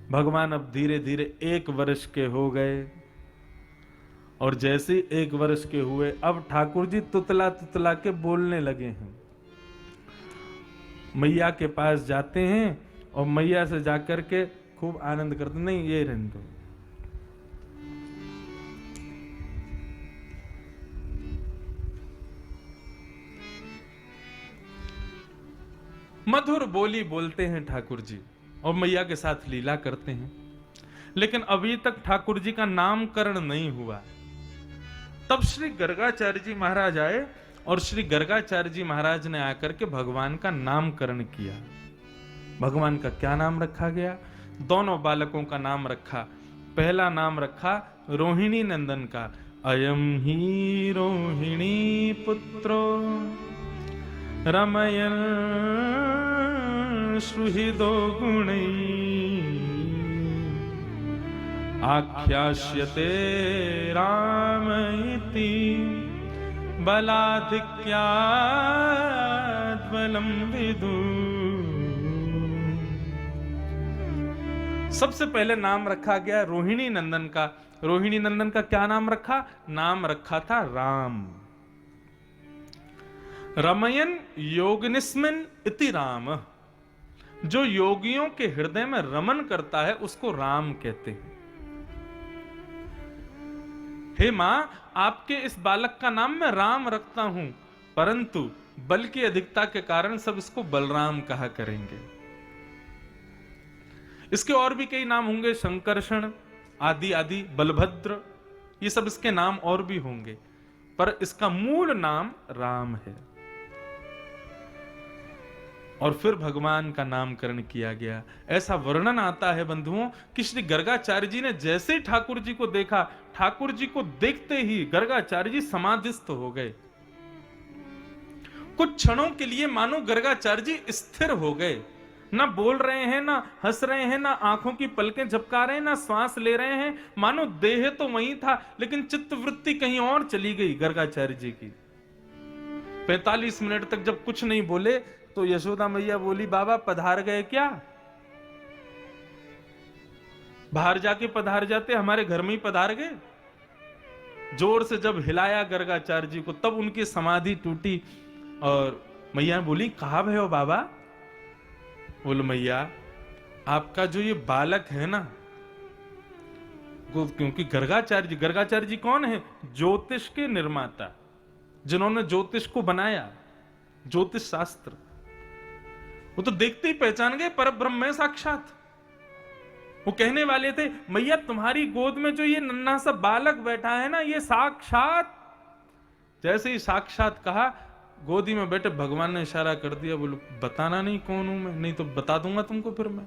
भगवान अब धीरे धीरे 1 वर्ष के हो गए और जैसे 1 वर्ष के हुए अब ठाकुर जी तुतला तुतला के बोलने लगे हैं। मैया के पास जाते हैं और मैया से जाकर के खूब आनंद करते, नहीं ये रहने दो। मधुर बोली बोलते हैं ठाकुर जी और मैया के साथ लीला करते हैं, लेकिन अभी तक ठाकुर जी का नामकरण नहीं हुआ। तब श्री गर्गाचार्य जी महाराज आए और श्री गर्गाचार्य जी महाराज ने आकर के भगवान का नामकरण किया। भगवान का क्या नाम रखा गया? दोनों बालकों का नाम रखा। पहला नाम रखा रोहिणी नंदन का, अयम ही रोहिणी पुत्रो रमयन सुहृदो गुणै आख्यास्यते राम इति बलाधिक्यात् बलं विदु। सबसे पहले नाम रखा गया रोहिणी नंदन का। रोहिणी नंदन का क्या नाम रखा? नाम रखा था राम। रमयन योगनिस्मिन इति राम, जो योगियों के हृदय में रमन करता है उसको राम कहते हैं। हे मां, आपके इस बालक का नाम मैं राम रखता हूं, परंतु बल की अधिकता के कारण सब इसको बलराम कहा करेंगे। इसके और भी कई नाम होंगे, शंकरषण आदि आदि, बलभद्र, ये सब इसके नाम और भी होंगे, पर इसका मूल नाम राम है। और फिर भगवान का नामकरण किया गया। ऐसा वर्णन आता है बंधुओं कि श्री गर्गाचार्य जी ने जैसे ही ठाकुर जी को देखा, ठाकुर जी को देखते ही गर्गाचार्य जी समाधिस्थ हो गए। कुछ क्षणों के लिए मानो गर्गाचार्य जी स्थिर हो गए, ना बोल रहे हैं, ना हंस रहे हैं, ना आंखों की पलकें झपका रहे हैं, ना श्वास ले रहे हैं, मानो देह तो वहीं था लेकिन चित्तवृत्ति कहीं और चली गई गर्गाचार्य जी की। 45 मिनट तक जब कुछ नहीं बोले तो यशोदा मैया बोली, बाबा पधार गए क्या? बाहर जाके पधार जाते, हमारे घर में ही पधार गए। जोर से जब हिलाया गर्गाचार्य जी को तब उनकी समाधि टूटी और मैया बोली, कहां भय हो बाबा? बोलो मैया, आपका जो ये बालक है ना, क्योंकि गर्गाचार्य जी कौन है? ज्योतिष के निर्माता, जिन्होंने ज्योतिष को बनाया, ज्योतिष शास्त्र। वो तो देखते ही पहचान गए परब्रह्म है साक्षात। वो कहने वाले थे, मैया तुम्हारी गोद में जो ये नन्हा सा बालक बैठा है ना, ये साक्षात। जैसे ही साक्षात कहा, गोदी में बैठे भगवान ने इशारा कर दिया, बोलो बताना नहीं कौन हूं मैं, नहीं तो बता दूंगा तुमको फिर मैं।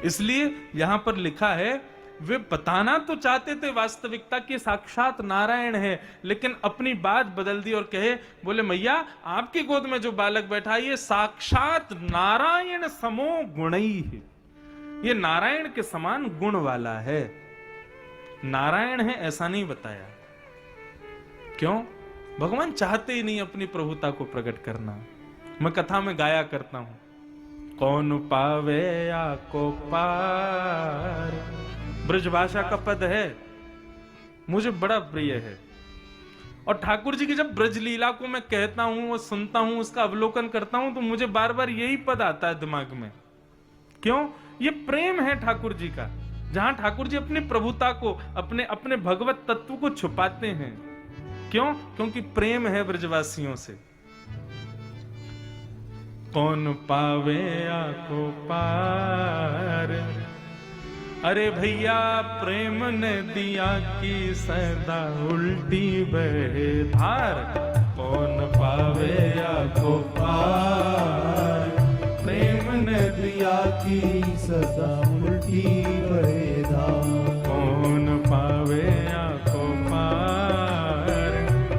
इसलिए यहां पर लिखा है, वे बताना तो चाहते थे वास्तविकता की साक्षात नारायण है, लेकिन अपनी बात बदल दी और कहे, बोले मैया आपकी गोद में जो बालक बैठा है ये साक्षात नारायण समो गुणई है, ये नारायण के समान गुण वाला है। नारायण है ऐसा नहीं बताया। क्यों? भगवान चाहते ही नहीं अपनी प्रभुता को प्रकट करना। मैं कथा में गाया करता हूं, कौन पावे या को पार, ब्रजभाषा का पद है, मुझे बड़ा प्रिय है। और ठाकुर जी की जब ब्रज लीला को मैं कहता हूं और सुनता हूं, उसका अवलोकन करता हूं, तो मुझे बार बार यही पद आता है दिमाग में। क्यों? ये प्रेम है ठाकुर जी का, जहां ठाकुर जी अपनी प्रभुता को, अपने भगवत तत्व को छुपाते हैं। क्यों? क्योंकि प्रेम है ब्रजवासियों से। कौन पावे आको पार, अरे भैया प्रेम ने दिया की सदा उल्टी बहे धार। कौन पावे आको पार, प्रेम ने दिया की सदा उल्टी बहे धार। कौन पावे आको पार,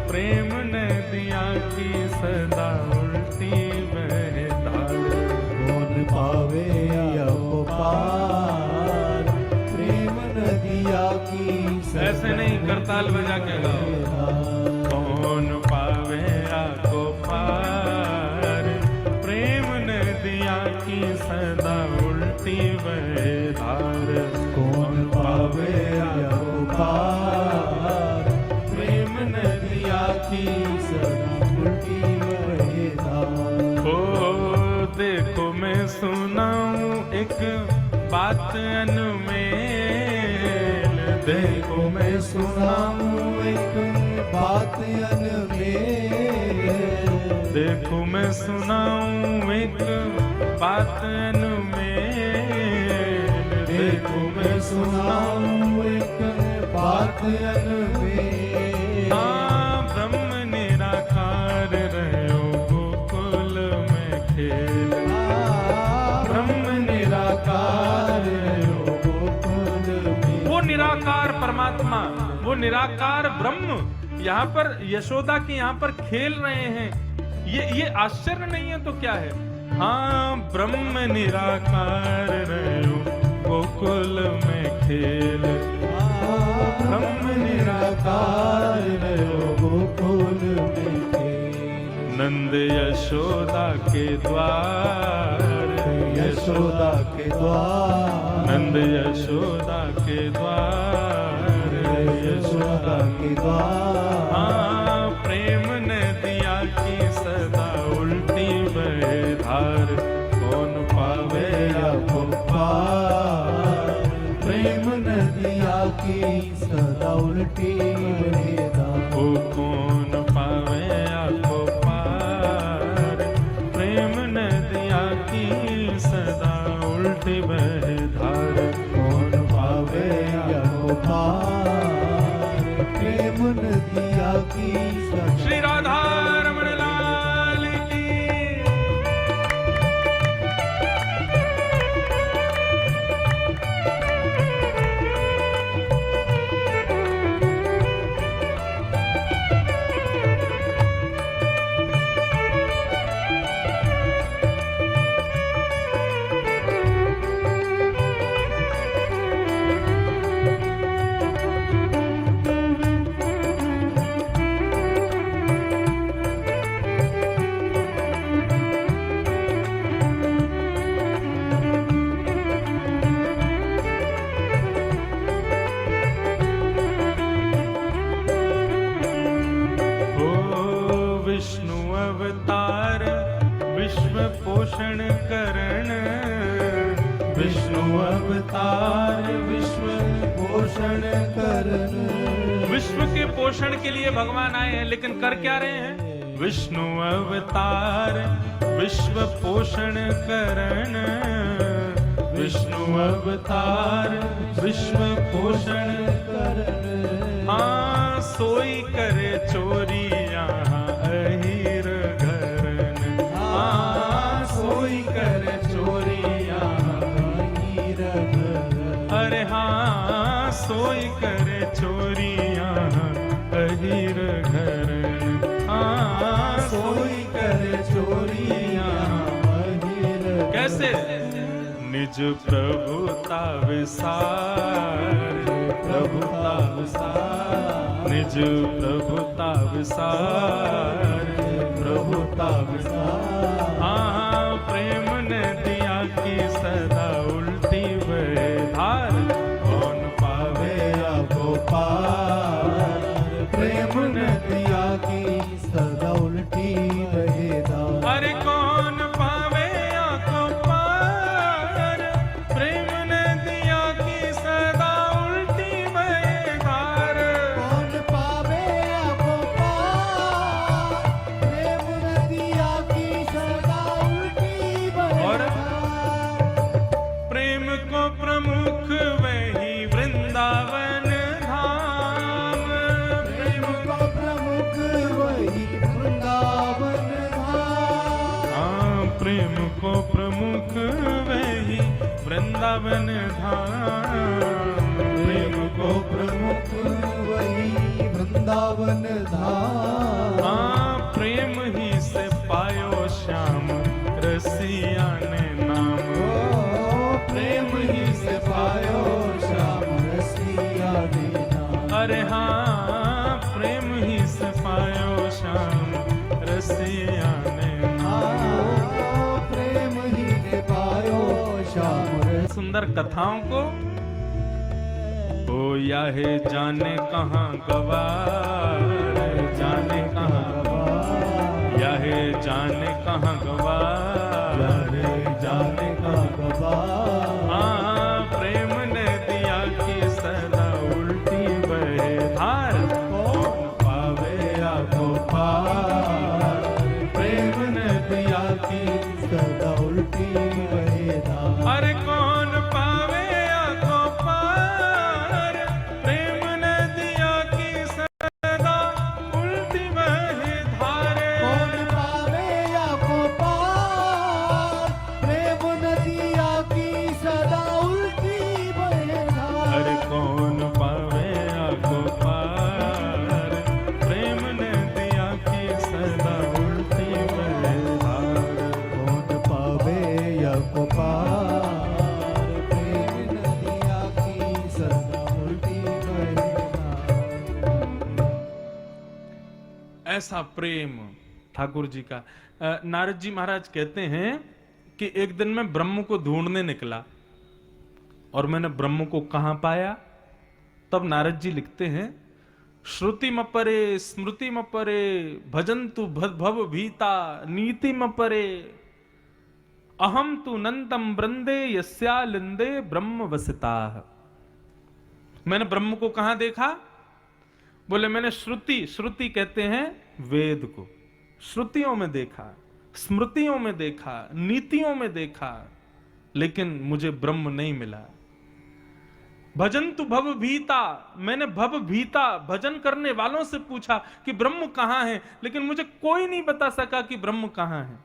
प्रेम ने दिया की सदा उल्टी बहे धार। कौन पावे आको पार, प्रेम ने दिया की सदा ऐसे नहीं, करताल बजा के गाओ। कौन पावे आको पार, प्रेम ने दिया की सदा उल्टी एक बात अनमेल। देखो मैं सुनाऊं एक बात अनमेल। देखो मैं सुनाऊं एक बात अनमेल। देखो मैं सुनाऊं एक बात अनमेल। हाँ ब्रह्म निराकार रहो गोकुल में खेल। ब्रह्म निराकार रहो गोकुल में। वो निराकार परमात्मा, वो निराकार ब्रह्म यहाँ पर यशोदा के यहाँ पर खेल रहे हैं। ये आश्चर्य नहीं है तो क्या है? हाँ ब्रह्म निराकार रहो गोकुल में खेल। ब्रह्म निराकार रहो गोकुल में खेल। नंद यशोदा के द्वार, यशोदा के द्वार। नंद यशोदा के द्वार, यशोदा के द्वार। हाँ प्रेम नदिया की सदा उल्टी बहे धार। कौन पावे आपको पार। प्रेम नदिया की सदा उल्टी बहेदा। ओ कौन पावे आपको पार। प्रेम नदिया की सदा उल्टी बहे धार। कौन पावे आपको पार। प्रेम नदिया की सदा। श्री राधा रमण लाल की। विष्णु अवतार विश्व पोषण करण। विष्णु अवतार विश्व पोषण करन। विश्व के पोषण के लिए भगवान आए हैं, लेकिन कर क्या रहे हैं? विष्णु अवतार विश्व पोषण करण। विष्णु अवतार विश्व पोषण करन। हाँ सोई करे चोरी यहाँ अहीर घरन। हाँ सोई करे चोरी यहाँ। अरे हाँ सोई करे चोरी यहाँ अहीर घरन। हाँ सोई करे चोरी यहाँ अहीर। कैसे? निज प्रभुता विसार, प्रभुता विसार। निज प्रभुता विसार, प्रभुता विसार। हाँ प्रेम नदिया की सदा उल्टी बहे धार। कौन पावे आपको पार। प्रेम नदिया की सदा उल्टी बहेदा। अरे कौन पावे आपको पार। प्रेम नदिया की सदा उल्टी बहे धार। कौन पावे आपको पार। प्रेम नदिया की सदा उल्टी और बहेदा। प्रेम को प्रमुख वही वृंदावन धाम। प्रेम को प्रमुख वही वृंदावन धाम। हाँ प्रेम को प्रमुख वही वृंदावन धाम। प्रेम को प्रमुख वही वृंदावन धाम। हाँ प्रेम ही से पायो श्याम रसिया ने नाम। प्रेम ही से पायो श्याम रसिया ने नाम। अरे हाँ प्रेम ही से पायो श्याम रसिया ने नाम। प्रेम ही ने पायो श्याम रसिया। सुंदर कथाओं को ओ याहे जाने कहाँ गवार। जाने कहाँ याहे जाने कहाँ गवार। जाने का गवार। ऐसा प्रेम ठाकुर जी का। नारद जी महाराज कहते हैं कि एक दिन मैं ब्रह्म को ढूंढने निकला और मैंने ब्रह्म को कहां पाया। तब नारद जी लिखते हैं, श्रुति मपरे स्मृति मपरे भजन्तु भव भीता नीति मपरे अहम तु नंदम वृंदे यस्या लिंदे ब्रह्म वसिता। मैंने ब्रह्म को कहां देखा? बोले मैंने श्रुति कहते हैं वेद को, श्रुतियों में देखा, स्मृतियों में देखा, नीतियों में देखा, लेकिन मुझे ब्रह्म नहीं मिला। भजन्तु भव भीता, मैंने भव भीता भजन करने वालों से पूछा कि ब्रह्म कहां है, लेकिन मुझे कोई नहीं बता सका कि ब्रह्म कहां है।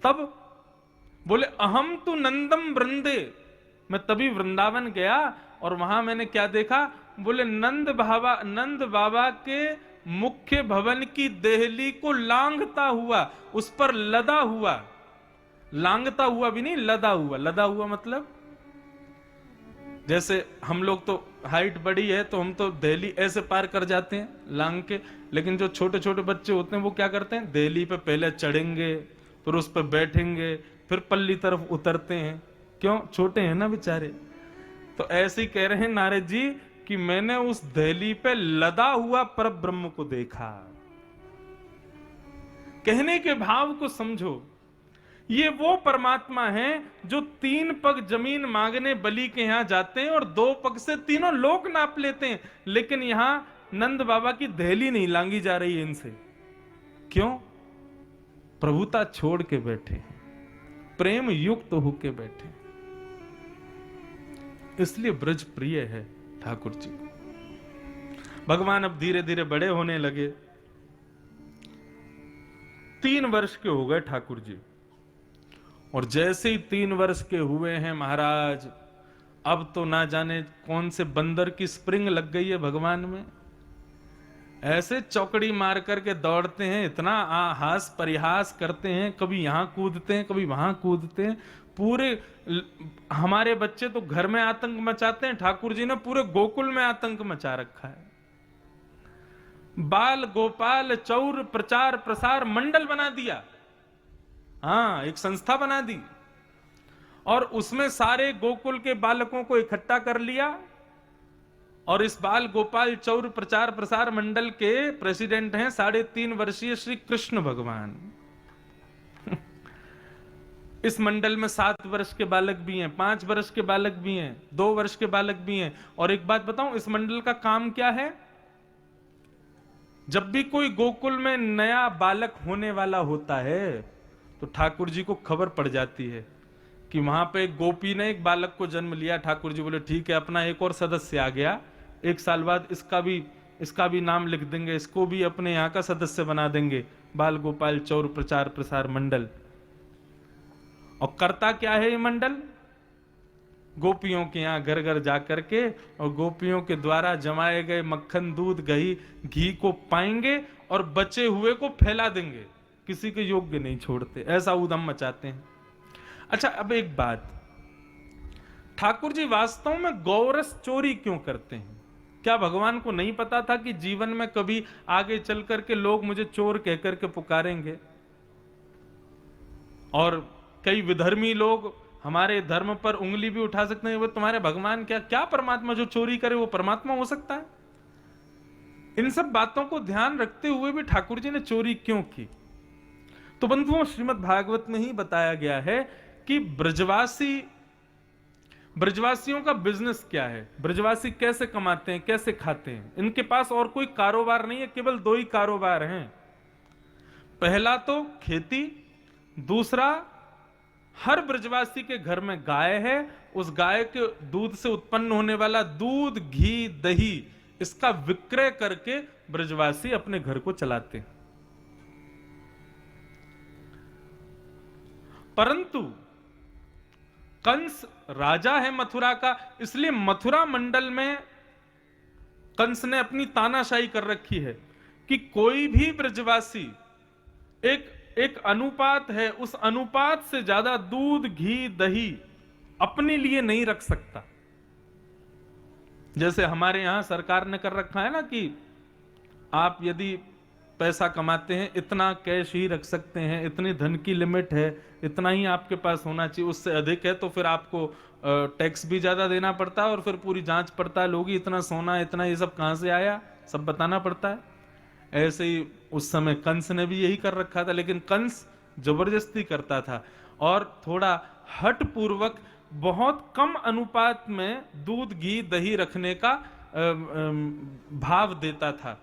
तब बोले अहम तु नंदम वृंदे, मैं तभी वृंदावन गया और वहां मैंने क्या देखा? बोले नंद बाबा के मुख्य भवन की देहली को लांघता हुआ, उस पर लदा हुआ, लांघता हुआ भी नहीं, लदा हुआ। लदा हुआ मतलब जैसे हम लोग तो हाइट बड़ी है तो हम तो देहली ऐसे पार कर जाते हैं लांघ के, लेकिन जो छोटे छोटे बच्चे होते हैं वो क्या करते हैं? देहली पे पहले चढ़ेंगे, फिर उस पर बैठेंगे, फिर पल्ली तरफ उतरते हैं। क्यों? छोटे हैं ना बेचारे। तो ऐसे ही कह रहे हैं नारद जी कि मैंने उस देहली पे लदा हुआ परब्रह्म को देखा। कहने के भाव को समझो, ये वो परमात्मा है जो 3 पग जमीन मांगने बलि के यहां जाते हैं और 2 पग से तीनों लोक नाप लेते हैं, लेकिन यहां नंद बाबा की देहली नहीं लांगी जा रही है इनसे। क्यों? प्रभुता छोड़ के बैठे हैं, प्रेम युक्त होके बैठे हैं, इसलिए ब्रज प्रिय है ठाकुर जी। भगवान अब धीरे धीरे बड़े होने लगे। 3 वर्ष के हो गए ठाकुर जी, और जैसे ही 3 वर्ष के हुए हैं महाराज, अब तो ना जाने कौन से बंदर की स्प्रिंग लग गई है भगवान में। ऐसे चौकड़ी मार करके दौड़ते हैं, इतना हास परिहास करते हैं, कभी यहां कूदते हैं, कभी वहां कूदते हैं। पूरे हमारे बच्चे तो घर में आतंक मचाते हैं, ठाकुर जी ने पूरे गोकुल में आतंक मचा रखा है। बाल गोपाल चौर प्रचार प्रसार मंडल बना दिया, हाँ एक संस्था बना दी, और उसमें सारे गोकुल के बालकों को इकट्ठा कर लिया। और इस बाल गोपाल चौर प्रचार प्रसार मंडल के प्रेसिडेंट हैं 3.5 वर्षीय श्री कृष्ण भगवान। इस मंडल में 7 वर्ष के बालक भी हैं, 5 वर्ष के बालक भी हैं, 2 वर्ष के बालक भी हैं। और एक बात बताऊं, इस मंडल का काम क्या है? जब भी कोई गोकुल में नया बालक होने वाला होता है तो ठाकुर जी को खबर पड़ जाती है कि वहां पे एक गोपी ने एक बालक को जन्म लिया। ठाकुर जी बोले ठीक है, अपना एक और सदस्य आ गया, 1 साल बाद इसका भी नाम लिख देंगे, इसको भी अपने यहाँ का सदस्य बना देंगे, बाल गोपाल चौर प्रचार प्रसार मंडल। और करता क्या है ये मंडल? गोपियों के यहाँ घर घर जाकर के और गोपियों के द्वारा जमाए गए मक्खन दूध घी को पाएंगे और बचे हुए को फैला देंगे, किसी के योग्य नहीं छोड़ते, ऐसा उदम मचाते हैं। अच्छा, अब एक बात, ठाकुर जी वास्तव में गौरस चोरी क्यों करते हैं? क्या भगवान को नहीं पता था कि जीवन में कभी आगे चल करके लोग मुझे चोर कहकर के पुकारेंगे? और कई विधर्मी लोग हमारे धर्म पर उंगली भी उठा सकते हैं, वो तुम्हारे भगवान क्या परमात्मा जो चोरी करे वो परमात्मा हो सकता है? इन सब बातों को ध्यान रखते हुए भी ठाकुर जी ने चोरी क्यों की? तो बंधुओं, श्रीमद् भागवत में ही बताया गया है कि ब्रजवासियों का बिजनेस क्या है, ब्रजवासी कैसे कमाते हैं, कैसे खाते हैं। इनके पास और कोई कारोबार नहीं है, केवल 2 ही कारोबार हैं। पहला तो खेती, दूसरा हर ब्रजवासी के घर में गाय है, उस गाय के दूध से उत्पन्न होने वाला दूध, घी, दही, इसका विक्रय करके ब्रजवासी अपने घर को चलाते हैं। परंतु कंस राजा है मथुरा का, इसलिए मथुरा मंडल में कंस ने अपनी तानाशाही कर रखी है कि कोई भी ब्रजवासी एक अनुपात है, उस अनुपात से ज्यादा दूध, घी, दही अपने लिए नहीं रख सकता। जैसे हमारे यहां सरकार ने कर रखा है ना कि आप यदि पैसा कमाते हैं इतना कैश ही रख सकते हैं, इतनी धन की लिमिट है, इतना ही आपके पास होना चाहिए, उससे अधिक है तो फिर आपको टैक्स भी ज्यादा देना पड़ता है और फिर पूरी जांच पड़ताल होगी, इतना सोना इतना ये सब कहां से आया, सब बताना पड़ता है। ऐसे ही उस समय कंस ने भी यही कर रखा था, लेकिन कंस जबरदस्ती करता था और थोड़ा हट पूर्वक बहुत कम अनुपात में दूध घी दही रखने का भाव देता था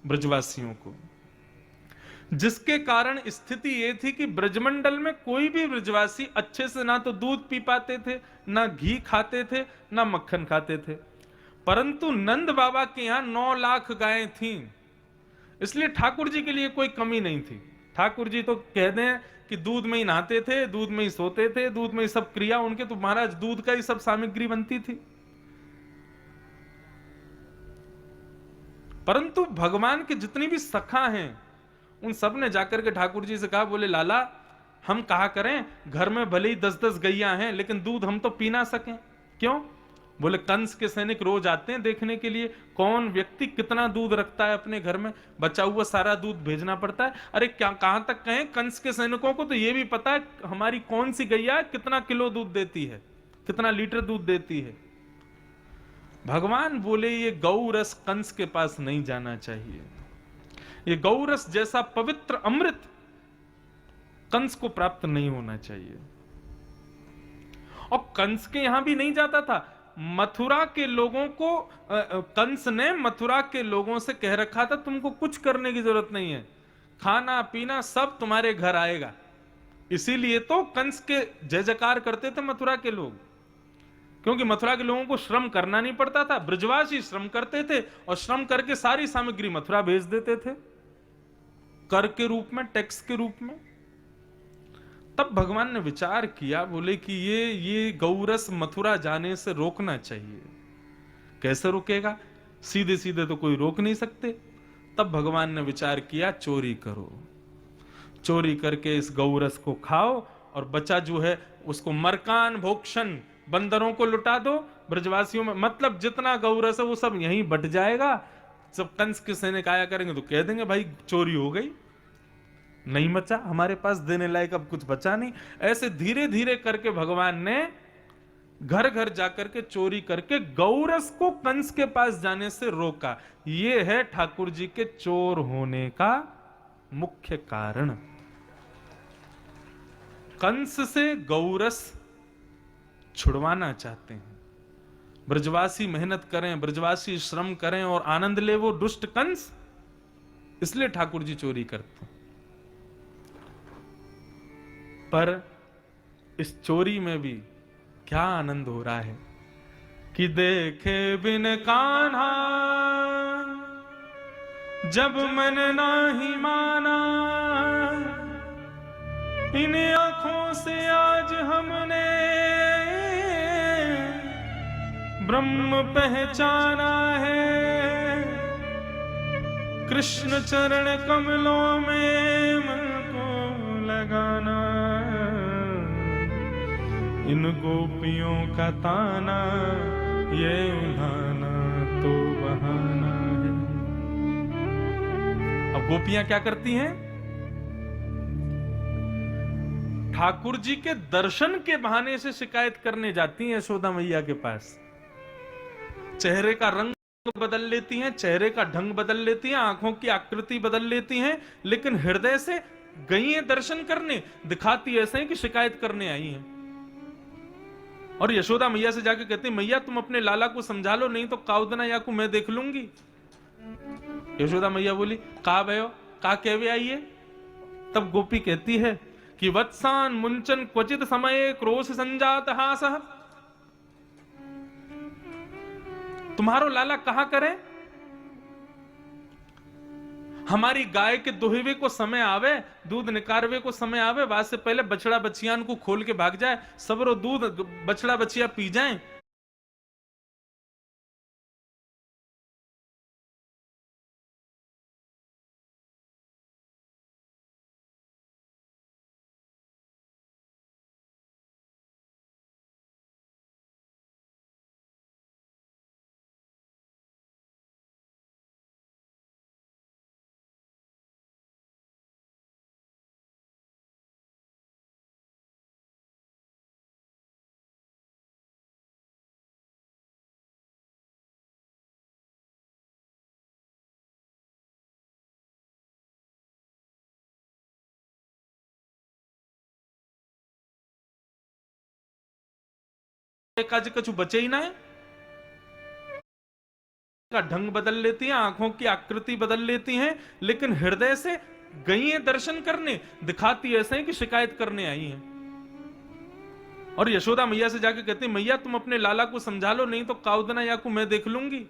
ब्रजवासियों को, जिसके कारण स्थिति ये थी कि ब्रजमंडल में कोई भी ब्रजवासी अच्छे से ना तो दूध पी पाते थे, ना घी खाते थे, ना मक्खन खाते थे। परंतु नंद बाबा के यहां 9 लाख गायें थीं, इसलिए ठाकुर जी के लिए कोई कमी नहीं थी। ठाकुर जी तो कह दें कि दूध में ही नहाते थे, दूध में ही सोते थे, दूध में ही सब क्रिया उनके, तो महाराज दूध का ही सब सामग्री बनती थी। परंतु भगवान के जितनी भी सखा हैं उन सब ने जाकर के ठाकुर जी से कहा, बोले लाला हम कहा करें, घर में भले ही 10-10 गैया हैं लेकिन दूध हम तो पी ना सकें। क्यों? बोले कंस के सैनिक रोज आते हैं देखने के लिए कौन व्यक्ति कितना दूध रखता है अपने घर में, बचा हुआ सारा दूध भेजना पड़ता है। अरे क्या कहां तक कहें, कंस के सैनिकों को तो यह भी पता है हमारी कौन सी गैया कितना किलो दूध देती है, कितना लीटर दूध देती है। भगवान बोले ये गौ रस कंस के पास नहीं जाना चाहिए, ये गौ रस जैसा पवित्र अमृत कंस को प्राप्त नहीं होना चाहिए। और कंस के यहां भी नहीं जाता था, मथुरा के लोगों को कंस ने मथुरा के लोगों से कह रखा था तुमको कुछ करने की जरूरत नहीं है, खाना पीना सब तुम्हारे घर आएगा। इसीलिए तो कंस के जय जयकार करते थे मथुरा के लोग, क्योंकि मथुरा के लोगों को श्रम करना नहीं पड़ता था, ब्रजवासी श्रम करते थे और श्रम करके सारी सामग्री मथुरा भेज देते थे कर के रूप में, टैक्स के रूप में। तब भगवान ने विचार किया, बोले कि ये गौरस मथुरा जाने से रोकना चाहिए। कैसे रोकेगा? सीधे सीधे तो कोई रोक नहीं सकते। तब भगवान ने विचार किया चोरी करो, चोरी करके इस गौरस को खाओ और बचा जो है उसको मरकान भोक्षण बंदरों को लुटा दो, ब्रजवासियों में मतलब जितना गौरस है वो सब यहीं बट जाएगा। सब कंस के सैनिक आया करेंगे तो कह देंगे भाई चोरी हो गई, नहीं बचा हमारे पास देने लायक, अब कुछ बचा नहीं। ऐसे धीरे धीरे करके भगवान ने घर घर जाकर के चोरी करके गौरस को कंस के पास जाने से रोका। यह है ठाकुर जी के चोर होने का मुख्य कारण। कंस से गौरस छुड़वाना चाहते हैं, ब्रजवासी मेहनत करें, ब्रजवासी श्रम करें और आनंद ले वो दुष्ट कंस, इसलिए ठाकुर जी चोरी करते हैं। पर इस चोरी में भी क्या आनंद हो रहा है कि देखे बिन कान्हा जब मन नाही माना, इन आंखों से आज हमने ब्रह्म पहचाना है। कृष्ण चरण कमलों में मन को लगाना, इन गोपियों का ताना ये उल्हाना तो बहाना है। अब गोपियां क्या करती हैं? ठाकुर जी के दर्शन के बहाने से शिकायत करने जाती हैं यशोदा मैया के पास। चेहरे का रंग बदल लेती हैं, चेहरे का ढंग बदल लेती हैं, आंखों की आकृति बदल लेती हैं, लेकिन हृदय से गई हैं दर्शन करने, दिखाती ऐसे हैं कि शिकायत करने आई हैं। और यशोदा मैया से जाके कहती हैं मैया तुम अपने लाला को समझा लो, नहीं तो काउदना या को मैं देख लूंगी। यशोदा मैया बोली का भयो का कहवे आइए। तब गोपी कहती है कि वत्सान मुंचन क्वचित समय क्रोश संजात हासः, तुम्हारो लाला कहा करे, हमारी गाय के दोहिवे को समय आवे, दूध निकारवे को समय आवे, बाद से पहले बछड़ा बछियान को खोल के भाग जाए, सबरो दूध बछड़ा बछिया पी जाए, काज कछु बचे ही ना है। का ढंग बदल लेती हैं, आंखों की आकृति बदल लेती हैं, लेकिन हृदय से गई है दर्शन करने, दिखाती ऐसे हैं कि शिकायत करने आई हैं। और यशोदा मैया से जाके कहती, मैया तुम अपने लाला को समझा लो, नहीं तो काउदना या को मैं देख लूंगी।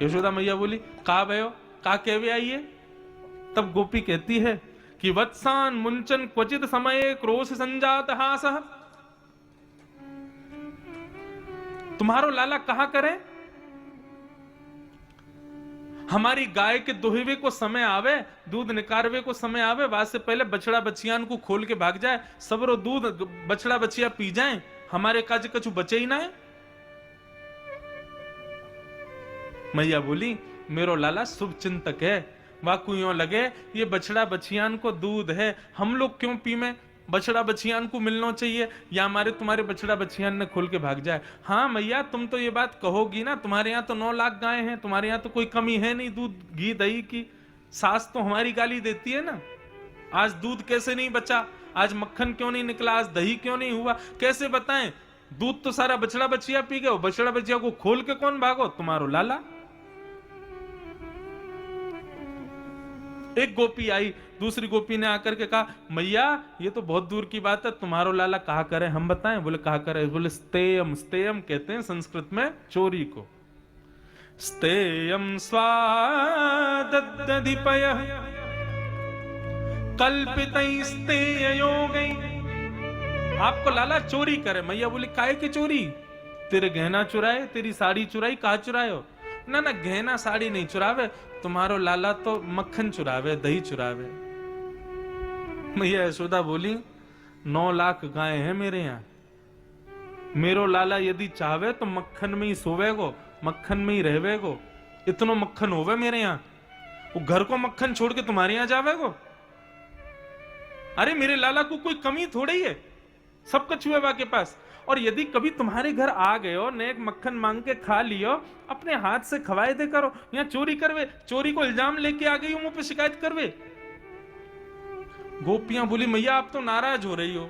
यशोदा मैया बोली, का भयो का कहवे आई है? तब गोपी कहती है कि वत्सान मुंचन क्वचित समय क्रोश संजात हास, तुम्हारो लाला कहा करे, हमारी गाय के दोहिवे को समय आवे, दूध निकारवे को समय आवे, बाद से पहले बछड़ा बछियान को खोल के भाग जाए, सबरो दूध बछड़ा बछिया पी जाए, हमारे काज कछु बचे ही ना है। मैया बोली, मेरो लाला शुभ चिंतक है, वाकु यूं लगे ये बछड़ा बछियान को दूध है, हम लोग क्यों पीमे, बछड़ा बछियान को मिलना चाहिए, या हमारे तुम्हारे बछड़ा बछियान ने खोल के भाग जाए। हाँ मैया तुम तो ये बात कहोगी ना, तुम्हारे यहाँ तो 9 लाख गाय हैं, तुम्हारे यहाँ तो कोई कमी है नहीं दूध घी दही की। सास तो हमारी गाली देती है ना, आज दूध कैसे नहीं बचा, आज मक्खन क्यों नहीं निकला, आज दही क्यों नहीं हुआ, कैसे बताएं, दूध तो सारा बछड़ा बछिया पी गए, बछड़ा बछिया को खोल के कौन भागो, तुम्हारो लाला। एक गोपी आई, दूसरी गोपी ने आकर के कहा, मैया ये तो बहुत दूर की बात है, तुम्हारो लाला कहा करे हम बताएं। बोले कहा करे, बोले स्तेयम, स्तेयम कहते हैं संस्कृत में चोरी को। स्तेयम स्वादधिपय कल्पितैस्तेययोगै, आपको लाला चोरी करे। मैया बोली काहे की चोरी, तेरे गहना चुराए, तेरी साड़ी चुराई, कहा चुरायो? ना ना गहना साड़ी नहीं चुरावे, तुम्हारो लाला तो मक्खन चुरावे, दही चुरावे। मैया यशोदा बोली, 9 लाख गाय हैं मेरे यहाँ, मेरो लाला यदि चाहे तो मक्खन में ही सोवेगो, मक्खन में ही रहेगो, इतनो मक्खन होवे मेरे यहाँ, वो घर को मक्खन छोड़ के तुम्हारे यहाँ जावेगो। अरे मेरे लाला को कोई कमी थोड़ी है, सब कुछ हुए के पास। और यदि कभी तुम्हारे घर आ गए हो, नेक मक्खन मांग के खा लियो, अपने हाथ से खवाए दे करो, यहाँ चोरी करवे, चोरी को इल्जाम लेके आ गई हूं, मुंह पे शिकायत करवे। गोपियां बोली, मैया आप तो नाराज हो रही हो,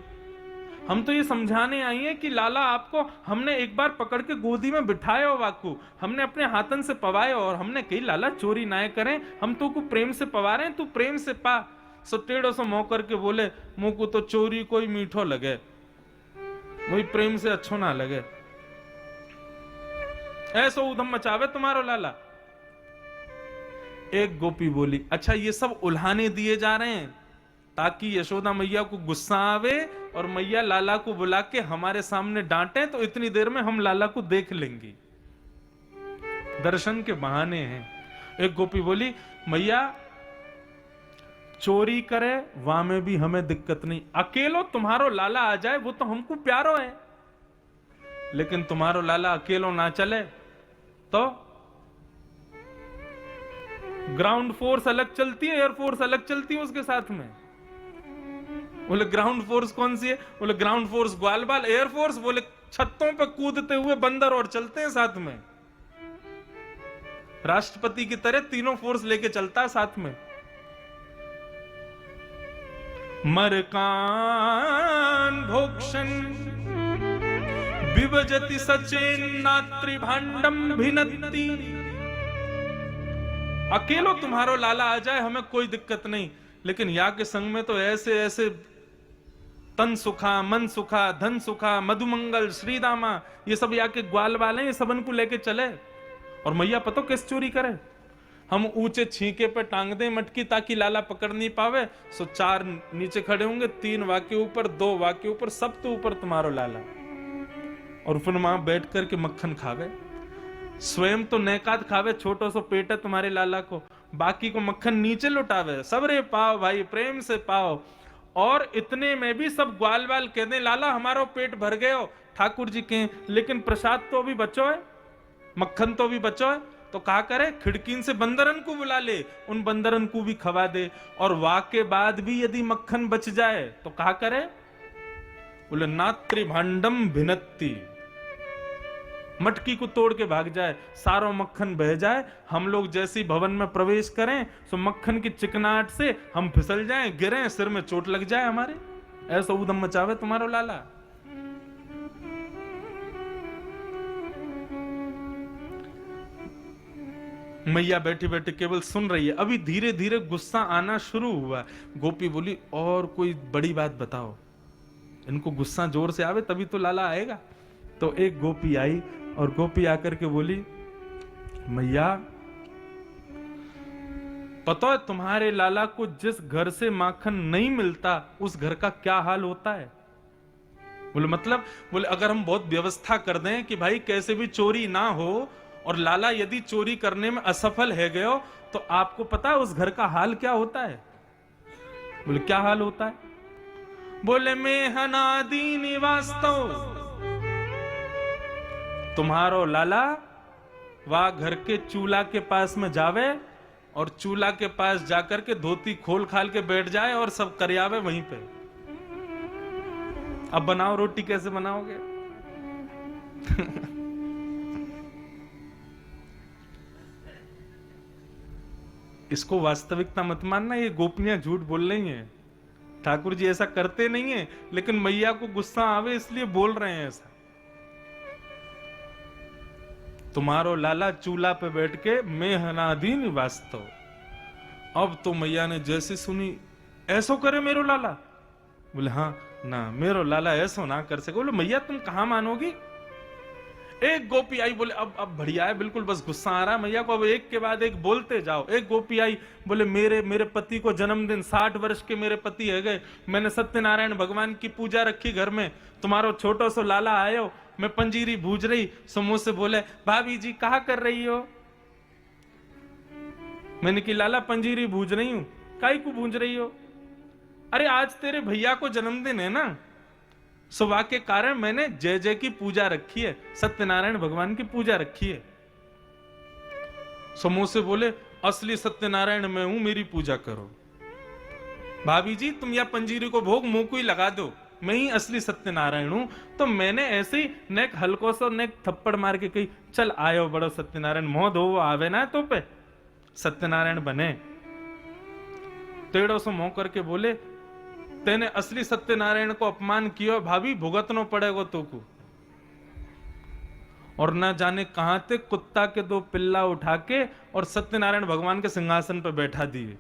हम तो ये समझाने आई हैं कि लाला आपको हमने एक बार पकड़ के गोदी में बिठाया हो, वाकू हमने अपने हाथन से पवाए, और हमने कही लाला चोरी ना करें, हम तो को प्रेम से पवा रहे हैं, तू प्रेम से पा। सो टेढ़ो सो मुंह करके बोले, मुंह को तो चोरी कोई मीठो लगे, वही प्रेम से अच्छो ना लगे, ऐसो उधम मचावे तुम्हारो लाला। एक गोपी बोली, अच्छा ये सब उल्हाने दिए जा रहे हैं ताकि यशोदा मैया को गुस्सा आवे और मैया लाला को बुला के हमारे सामने डांटे, तो इतनी देर में हम लाला को देख लेंगे, दर्शन के बहाने हैं। एक गोपी बोली, मैया चोरी करे वहां में भी हमें दिक्कत नहीं, अकेलो तुम्हारो लाला आ जाए वो तो हमको प्यारो है, लेकिन तुम्हारो लाला अकेलो ना चले तो ग्राउंड फोर्स अलग चलती है, एयरफोर्स अलग चलती है उसके साथ में। बोले ग्राउंड फोर्स कौन सी है? बोले ग्राउंड फोर्स ग्वाल बाल, एयरफोर्स बोले छतों पे कूदते हुए बंदर और चलते हैं साथ में, राष्ट्रपति की तरह तीनों फोर्स लेके चलता है साथ में। मरकान भोक्षण विभजति सचेन्नात्रि भांडम भिन्नति, अकेलो तुम्हारो लाला आ जाए हमें कोई दिक्कत नहीं, लेकिन या के संग में तो ऐसे ऐसे तन सुखा, मन सुखा, धन सुखा, मधुमंगल, श्रीदामा, ये सब या के ग्वाल वाले, ये सबन को लेके चले। और मैया पतो किस चोरी करे, हम ऊंचे छींके पे टांग दें मटकी ताकि लाला पकड़ नहीं पावे, सो 4 नीचे खड़े होंगे, 3 वाके ऊपर, 2 वाके ऊपर, सब तो ऊपर तुम्हारो लाला, और फिर वहां बैठ करके मक्खन खावे, स्वयं तो नैकात खावे, छोटो सो पेट है तुम्हारे लाला को, बाकी को मक्खन नीचे लुटावे, सबरे पाओ भाई प्रेम से पाओ। और इतने में भी सब ग्वाल वाल कह दे, लाला हमारो पेट भर गए हो ठाकुर जी के, लेकिन प्रसाद तो अभी बचो है, मक्खन तो अभी बचो है, तो कहा करे खिड़की से बंदरन को बुला ले, उन बंदरन को भी खवा दे, और वाके बाद भी यदि मक्खन बच जाए तो कहा करे, बोले नात्रि भांडम भिन्नति, मटकी को तोड़ के भाग जाए, सारो मक्खन बह जाए, हम लोग जैसी भवन में प्रवेश करें तो मक्खन की चिकनाहट से हम फिसल जाएं, गिरें, सिर में चोट लग जाए हमारे, ऐसा उदम मचावे तुम्हारो लाला। मैया बैठी बैठी केवल सुन रही है। अभी धीरे धीरे गुस्सा आना शुरू हुआ। गोपी बोली और कोई बड़ी बात बताओ, इनको गुस्सा जोर से आवे तभी तो लाला आएगा। तो एक गोपी आई और गोपी आकर के बोली, मैया पता है तुम्हारे लाला को जिस घर से माखन नहीं मिलता उस घर का क्या हाल होता है? बोले मतलब? बोले अगर हम बहुत व्यवस्था कर दें कि भाई कैसे भी चोरी ना हो और लाला यदि चोरी करने में असफल है गयो तो आपको पता है उस घर का हाल क्या होता है? बोले क्या हाल होता है? बोले मैं हनादी निवास्तव, तुम्हारो लाला वह घर के चूल्हा के पास में जावे और चूल्हा के पास जाकर के धोती खोल खाल के बैठ जाए और सब करियावे वहीं पे। अब बनाओ रोटी कैसे बनाओगे? इसको वास्तविकता मत मानना, ये गोपियां झूठ बोल रही हैं। ठाकुर जी ऐसा करते नहीं है, लेकिन मैया को गुस्सा आवे इसलिए बोल रहे हैं ऐसा। तुम्हारो लाला चूल्हा पे बैठ के मैं हनाधीन वास्तव। अब तो मैया ने जैसे सुनी, ऐसो करे मेरो लाला? बोले हाँ ना, मेरो लाला ऐसो ना कर सके। बोले मैया तुम कहां मानोगी? एक गोपी आई, बोले अब बढ़िया है, बिल्कुल बस गुस्सा आ रहा है मैया को, अब एक के बाद एक बोलते जाओ। एक गोपी आई, बोले मेरे पति को जन्मदिन, 60 वर्ष के मेरे पति है गए, मैंने सत्यनारायण भगवान की पूजा रखी घर में, तुम्हारो छोटो सो लाला आयो, मैं पंजीरी भूज रही, सो मुझसे बोले भाभी जी कहा कर रही हो? मैंने की लाला पंजीरी भूज रही हूं। काई को भूज रही हो? अरे आज तेरे भैया को जन्मदिन है ना, सुबह के कारण मैंने जय जय की पूजा रखी है, सत्यनारायण भगवान की पूजा रखी है। समूह से बोले असली सत्यनारायण मैं हूं, मेरी पूजा करो। भाभी जी तुम या पंजीरी को भोग मुंह को ही लगा दो, मैं ही असली सत्यनारायण हूं। तो मैंने ऐसे ही नेक हल्को सो नेक थप्पड़ मार के कही चल आयो बड़ो सत्यनारायण, मोह धो आवे ना तो पे सत्यनारायण बने। टेढ़ो सो मोह करके बोले तेने असली सत्यनारायण को अपमान किया भाभी, भुगतनो पड़ेगा तो को। और ना जाने कहां से कुत्ता के 2 पिल्ला उठा के और सत्यनारायण भगवान के सिंहासन पर बैठा दिए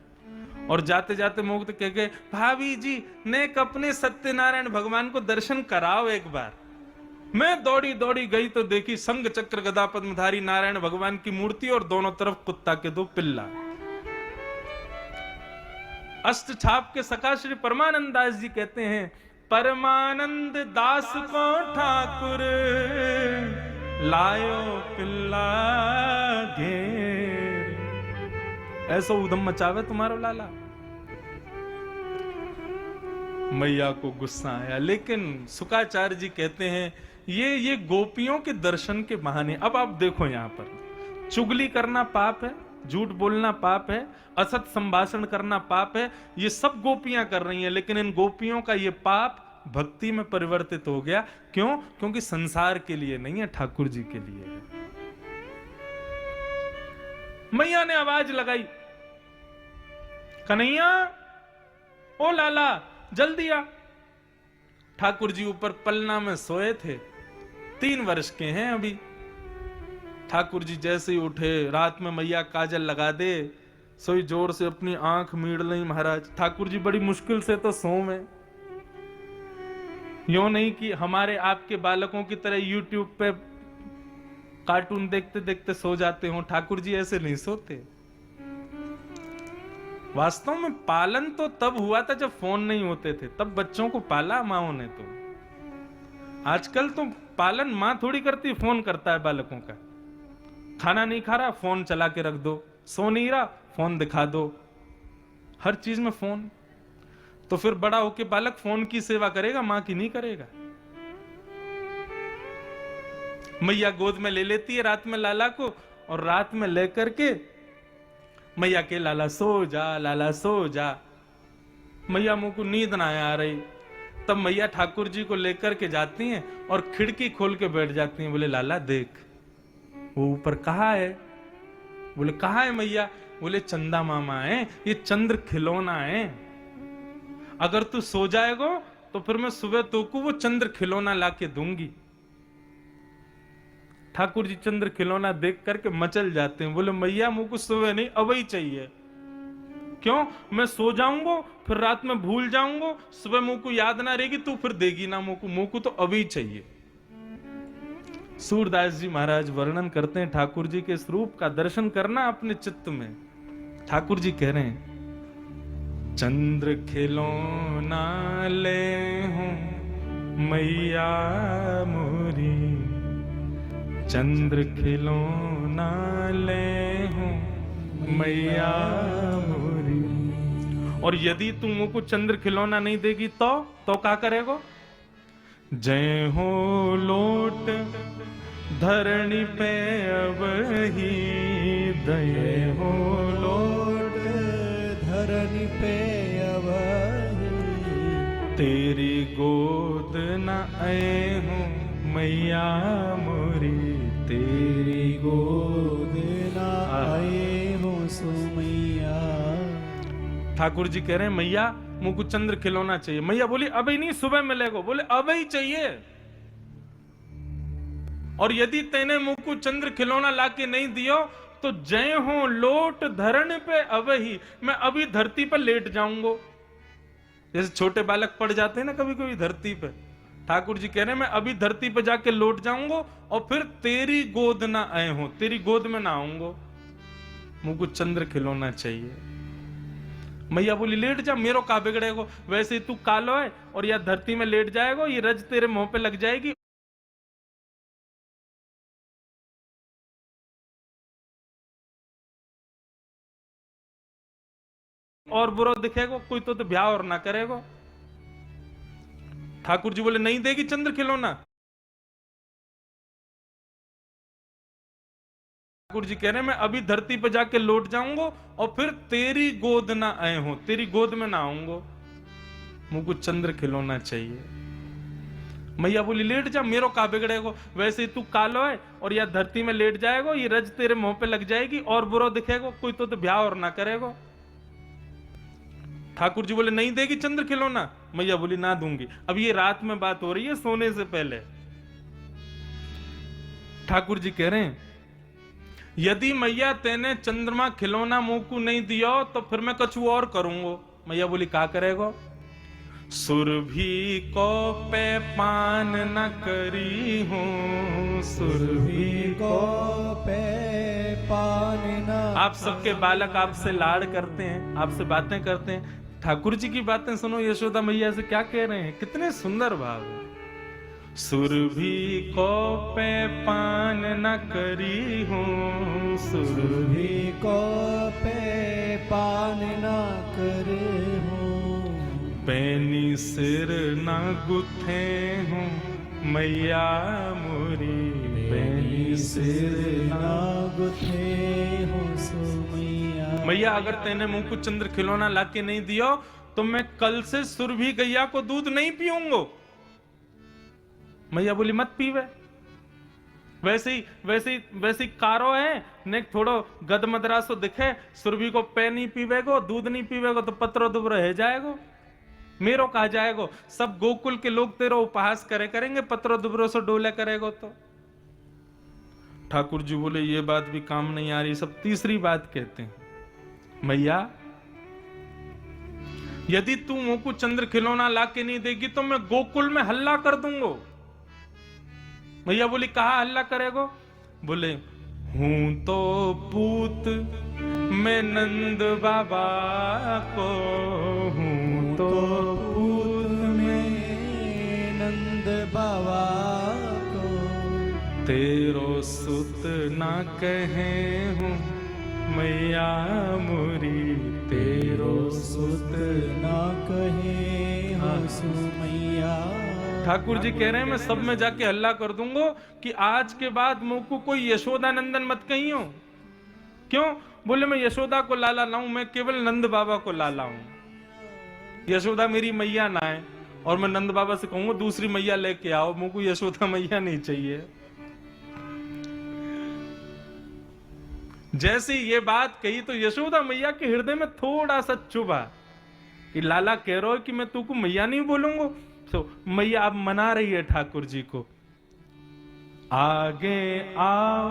और जाते जाते मुक्त कह गए भाभी जी नेक अपने सत्यनारायण भगवान को दर्शन कराओ एक बार। मैं दौड़ी दौड़ी गई तो देखी संग चक्र गदा पद्मधारी नारायण भगवान की मूर्ति और दोनों तरफ कुत्ता के 2 पिल्ला। अष्ट छाप के सखा श्री परमानंद दास जी कहते हैं परमानंद दास को ठाकुर लायो पिल्ला घेर। ऐसा उधम मचावे तुम्हारो लाला। मैया को गुस्सा आया, लेकिन सुकाचार्य जी कहते हैं ये गोपियों के दर्शन के बहाने। अब आप देखो यहां पर चुगली करना पाप है, झूठ बोलना पाप है, असत संभाषण करना पाप है, ये सब गोपियां कर रही हैं, लेकिन इन गोपियों का ये पाप भक्ति में परिवर्तित हो गया। क्यों? क्योंकि संसार के लिए नहीं है, ठाकुर जी के लिए है। मैया ने आवाज लगाई कन्हैया ओ लाला जल्दी आ। ठाकुर जी ऊपर पलना में सोए थे, 3 वर्ष के हैं अभी। ठाकुर जी जैसे ही उठे, रात में मैया काजल लगा दे, सोई जोर से अपनी आंख मीड़ ली महाराज। ठाकुर जी बड़ी मुश्किल से तो सो में, यूं नहीं कि हमारे आपके बालकों की तरह यूट्यूब पे कार्टून देखते देखते सो जाते हो। ठाकुर जी ऐसे नहीं सोते। वास्तव में पालन तो तब हुआ था जब फोन नहीं होते थे, तब बच्चों को पाला माओ ने। तो आजकल तो पालन मां थोड़ी करती, फोन करता है बालकों का। खाना नहीं खा रहा फोन चला के रख दो, सो नहीं रहा फोन दिखा दो, हर चीज में फोन। तो फिर बड़ा होके बालक फोन की सेवा करेगा, मां की नहीं करेगा। मैया गोद में ले लेती है रात में लाला को, और रात में लेकर के मैया के लाला सो जा, लाला सो जा। मैया मुंह को नींद ना आ रही, तब मैया ठाकुर जी को लेकर के जाती हैं और खिड़की खोल के बैठ जाती हैं। बोले लाला देख वो ऊपर कहा है? बोले कहा है मैया? बोले चंदा मामा है, ये चंद्र खिलौना है, अगर तू सो जाएगा तो फिर मैं सुबह तो को वो चंद्र खिलौना लाके दूंगी। ठाकुर जी चंद्र खिलौना देख करके मचल जाते हैं, बोले मैया मुझको सुबह नहीं अब ही चाहिए। क्यों? मैं सो जाऊंगा फिर रात में भूल जाऊंगा, सुबह मुंह को याद ना रहेगी, तू फिर देगी ना मुंह को तो अभी चाहिए। सूरदास जी महाराज वर्णन करते हैं ठाकुर जी के इस रूप का दर्शन करना अपने चित्त में। ठाकुर जी कह रहे हैं, चंद्र खिलौना ले हूं मैया मोरी, चंद्र खिलौना ले हूं मैया मोरी। और यदि तुम मुझको चंद्र खिलौना नहीं देगी तो क्या करेगो? जय हो लोट धरणी पे अब ही, दये हो लोट धरनी पे अब तेरी गोद न आए हूँ मैया मोरी, तेरी गोद ना आए हो सो मैया। ठाकुर जी कह रहे हैं मैया मुझको चंद्र खिलौना चाहिए। मैया बोली अभी नहीं, सुबह मिलेगा। बोले अब ही चाहिए। और यदि तेने मुझको चंद्र खिलौना लाके नहीं दियो तो जय हो लोट धरण पे अब ही, मैं अभी धरती पर लेट जाऊंगा। जैसे छोटे बालक पड़ जाते हैं ना कभी कभी धरती पे, ठाकुर जी कह रहे हैं मैं अभी धरती पे जाके लौट जाऊंगा और फिर तेरी गोद ना आए हो, तेरी गोद में ना आऊंगा, मुझको चंद्र खिलौना चाहिए। मैया बोली लेट जा, मेरो का बिगड़ेगा, वैसे ही तू कालो है और या धरती में लेट जाएगा, ये रज तेरे मुंह पे लग जाएगी और बुरा दिखेगा, कोई तो ब्याह और ना करेगा। ठाकुर जी बोले नहीं देगी चंद्र खिलौना। ठाकुर जी कह रहे हैं मैं अभी धरती पे जाके लौट जाऊंगा और फिर तेरी गोद ना आए हो, तेरी गोद में ना आऊंगा, मुझको चंद्र खिलौना चाहिए। मैया बोली लेट जा, मेरो का बिगड़ेगा, वैसे ही तू कालो है और या धरती में लेट जाएगा, ये रज तेरे मुंह पे लग जाएगी और बुरा दिखेगा, कोई तो ब्याह और ना करेगा। ठाकुर जी बोले नहीं देगी चंद्र खिलौना। मैया बोली ना दूंगी। अब ये रात में बात हो रही है, सोने से पहले। ठाकुर जी कह रहे हैं यदि मैया तेने चंद्रमा खिलौना मुंह को नहीं दिया तो फिर मैं कुछ और करूंगा। मैया बोली क्या करेगा? सुरभि को पे पान न करी हूं, सुरभि को पे पान न। आप सबके बालक आपसे लाड़ करते हैं, आपसे बातें करते हैं, ठाकुर जी की बातें सुनो, यशोदा मैया से क्या कह रहे हैं, कितने सुंदर भाव है। सुरभि को पे पान न करी हूँ, सुरभि को पे पान न करे हूँ, पैनी सिर न गुथे हूँ मैया मोरी, पैनी सिर न गुथे हूँ सो मैया। मैया अगर तेने मुंह को चंद्र खिलौना लाके नहीं दिया तो मैं कल से सुरभि गैया को दूध नहीं पीऊंगा। मैया बोली मत पीवे, वैसे ही कारो है ने थोड़ो गद मदरासो दिखे, सुरभि को पे नहीं पीवेगो, दूध नहीं पीवेगो तो पत्रो दुब रह जाएगो, मेरो कहा जाएगो। सब गोकुल के लोग तेरा उपहास करेंगे, पत्रो दुबरो से डोले करेगो तो। ठाकुर जी बोले ये बात भी काम नहीं आ रही। सब तीसरी बात कहते हैं मैया यदि तू मुंह को चंद्र खिलौना लाके नहीं देगी तो मैं गोकुल में हल्ला कर दूंगा। मैया बोली कहा हल्ला करेगो? बोले हूं तो पूत मैं नंद बाबा को, हूं तो पूत में नंद बाबा को, तेरो सुत ना कहे हूं मैया मोरी, तेरो सुत ना कहे हूं सो मैया। ठाकुर जी कह रहे हैं मैं सब में जाके हल्ला कर दूंगा कि आज के बाद मुझको कोई यशोदा नंदन मत कहियो। क्यों? बोले मैं यशोदा को लाला लाऊं, मैं केवल नंद बाबा को लाला हूं। यशोदा मेरी मैया ना है और मैं नंद बाबा से कहूंगा दूसरी मैया लेके आओ, मुझको यशोदा मैया नहीं चाहिए। जैसे ये बात कही तो यशोदा मैया के हृदय में थोड़ा सा चुभा कि लाला कह रहा हो कि मैं तुमको मैया नहीं बोलूंगा। तो मैया अब मना रही है ठाकुर जी को आगे आओ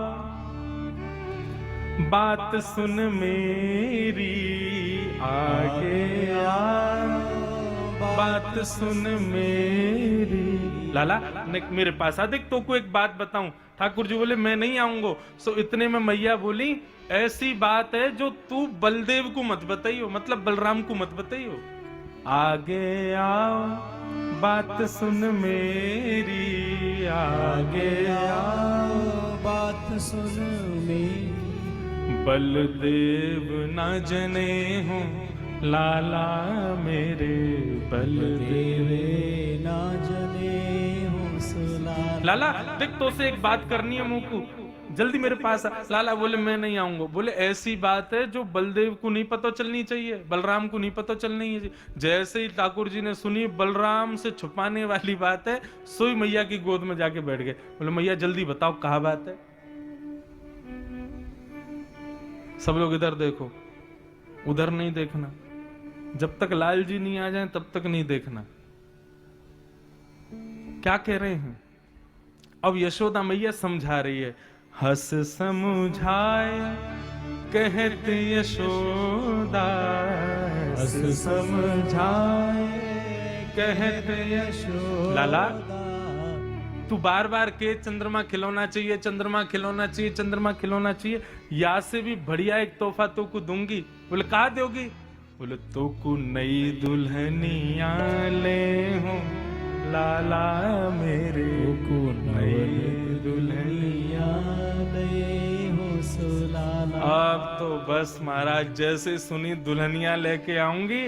बात सुन मेरी, आगे आओ बात सुन मेरी। लाला मेरे पास आ, देख तो को एक बात बताऊं। ठाकुर जी बोले मैं नहीं आऊंगा। सो इतने में मैया बोली ऐसी बात है जो तू बलदेव को मत बताइयो, मतलब बलराम को मत बताइयो। आगे आओ बात सुन मेरी, आगे आओ बात सुन मेरी। बलदेव न जने हो लाला मेरे, बलदेवे ना जने हो सुलाला। लाला देख तो से एक बात करनी है मुंह को, जल्दी मेरे पास आ। लाला बोले मैं नहीं आऊंगा। बोले ऐसी बात है जो बलदेव को नहीं पता चलनी चाहिए, बलराम को नहीं पता चलनी है। जैसे ही ठाकुर जी ने सुनी बलराम से छुपाने वाली बात है, सोई मैया की गोद में जाके बैठ गए। बोले मैया जल्दी बताओ कहाँ बात है। सब लोग इधर देखो, उधर नहीं देखना। जब तक लाल जी नहीं आ जाए तब तक नहीं देखना। क्या कह रहे हैं? अब यशोदा मैया समझा रही है। हंस समझाए कहते यशोदा, हंस समझाए कहते यशोदा। लाला तू बार बार के चंद्रमा खिलौना चाहिए, चंद्रमा खिलौना चाहिए, चंद्रमा खिलौना चाहिए, या से भी बढ़िया एक तोहफा तो को दूंगी। बोले कहा दोगी? बोले तो को नई दुल्हनिया ले हूं लाला मेरे को नई दुल्हनिया ले हो सुलाला। अब तो बस महाराज जैसे सुनी दुल्हनिया लेके आऊंगी,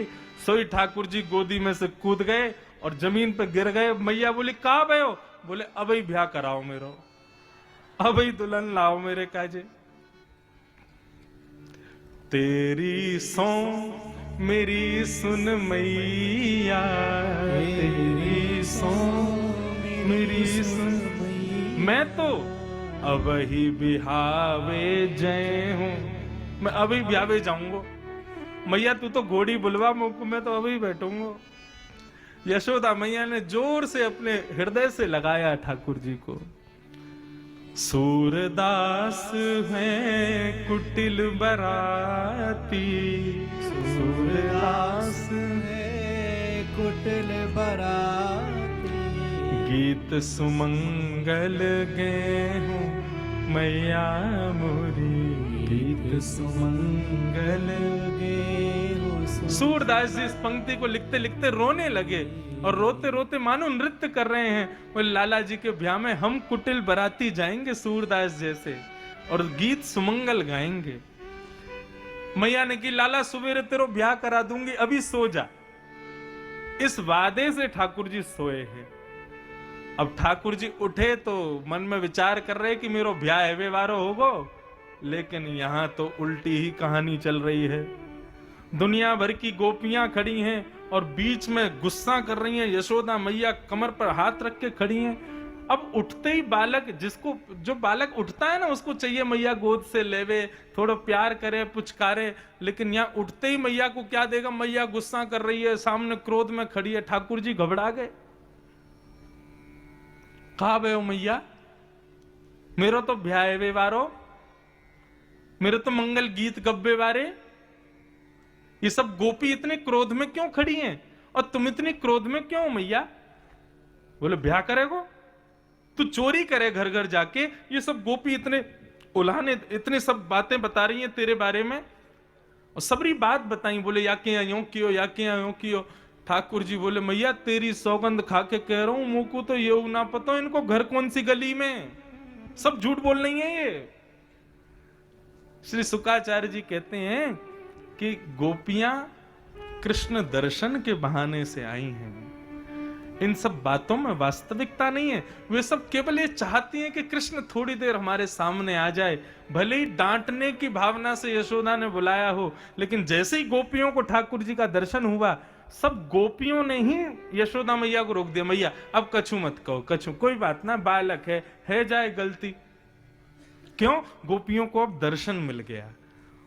सोई ठाकुर जी गोदी में से कूद गए और जमीन पे गिर गए। मैया बोली कहा भयो? बोले अब ही ब्याह कराओ मेरो, अब ही दुल्हन लाओ मेरे काजे। तेरी सौ मेरी सुन मैया, तेरी सौ मेरी सुन। मैं तो अब ही बिहावे जय हूं, मैं अभी ब्यावे जाऊंगा। मैया तू तो घोड़ी बुलवा मुझको, मैं तो अभी बैठूंगा। यशोदा मैया ने जोर से अपने हृदय से लगाया ठाकुर जी को। सूरदास है कुटिल बराती, सूरदास है कुटिल बराती। गीत सुमंगल गे हूँ मैया मोरी, गीत सुमंगल गे हूँ। सूरदास जी इस पंक्ति को लिखते लिखते रोने लगे और रोते रोते मानो नृत्य कर रहे हैं। वो लाला जी के ब्याह में हम कुटिल बराती जाएंगे सूरदास जैसे और गीत सुमंगल गाएंगे। मैया ने की लाला सवेरे तेरो ब्याह करा दूंगी, अभी सो जा। इस वादे से ठाकुर जी सोए हैं। अब ठाकुर जी उठे तो मन में विचार कर रहे कि मेरो ब्याह है व्यवहारो होगो, लेकिन यहां तो उल्टी ही कहानी चल रही है। दुनिया भर की गोपियां खड़ी हैं और बीच में गुस्सा कर रही हैं। यशोदा मैया कमर पर हाथ रख के खड़ी हैं। अब उठते ही बालक, जिसको जो बालक उठता है ना उसको चाहिए मैया गोद से लेवे, थोड़ा प्यार करे, पुचकारे, लेकिन यहाँ उठते ही मैया को क्या देगा? मैया गुस्सा कर रही है, सामने क्रोध में खड़ी है। ठाकुर जी घबरा गए। कहा बे मैया, मेरो तो ब्याह व्यवहारो, मेरे तो मंगल गीत गब्बे वारे। ये सब गोपी इतने क्रोध में क्यों खड़ी हैं और तुम इतनी क्रोध में क्यों मैया? बोले ब्याह करेगो? तू चोरी करे घर घर जाके, ये सब गोपी इतने उलाने, इतने सब बातें बता रही हैं तेरे बारे में और सबरी बात बताई। बोले या के यूं कियो, या के यूं कियो। ठाकुर जी बोले मैया तेरी सौगंध खा के कह रहा हूं, मुंह को तो ये ना पता इनको घर कौन सी गली में, सब झूठ बोल रही है ये। श्री शुक्राचार्य जी कहते हैं कि गोपियां कृष्ण दर्शन के बहाने से आई हैं। इन सब बातों में वास्तविकता नहीं है। वे सब केवल ये चाहती हैं कि कृष्ण थोड़ी देर हमारे सामने आ जाए। भले ही डांटने की भावना से यशोदा ने बुलाया हो, लेकिन जैसे ही गोपियों को ठाकुर जी का दर्शन हुआ, सब गोपियों ने ही यशोदा मैया को रोक दिया। मैया अब कछु मत कहो, कछु कोई बात ना, बालक है जाए गलती। क्यों? गोपियों को अब दर्शन मिल गया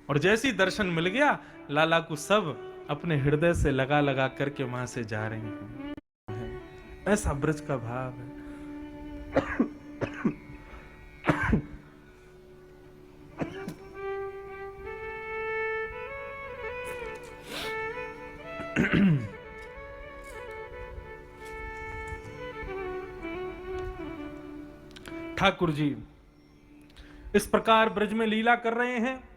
और जैसे ही दर्शन मिल गया, लाला को सब अपने हृदय से लगा लगा करके वहां से जा रहे हैं। ऐसा ब्रज का भाव है। ठाकुर जी इस प्रकार ब्रज में लीला कर रहे हैं।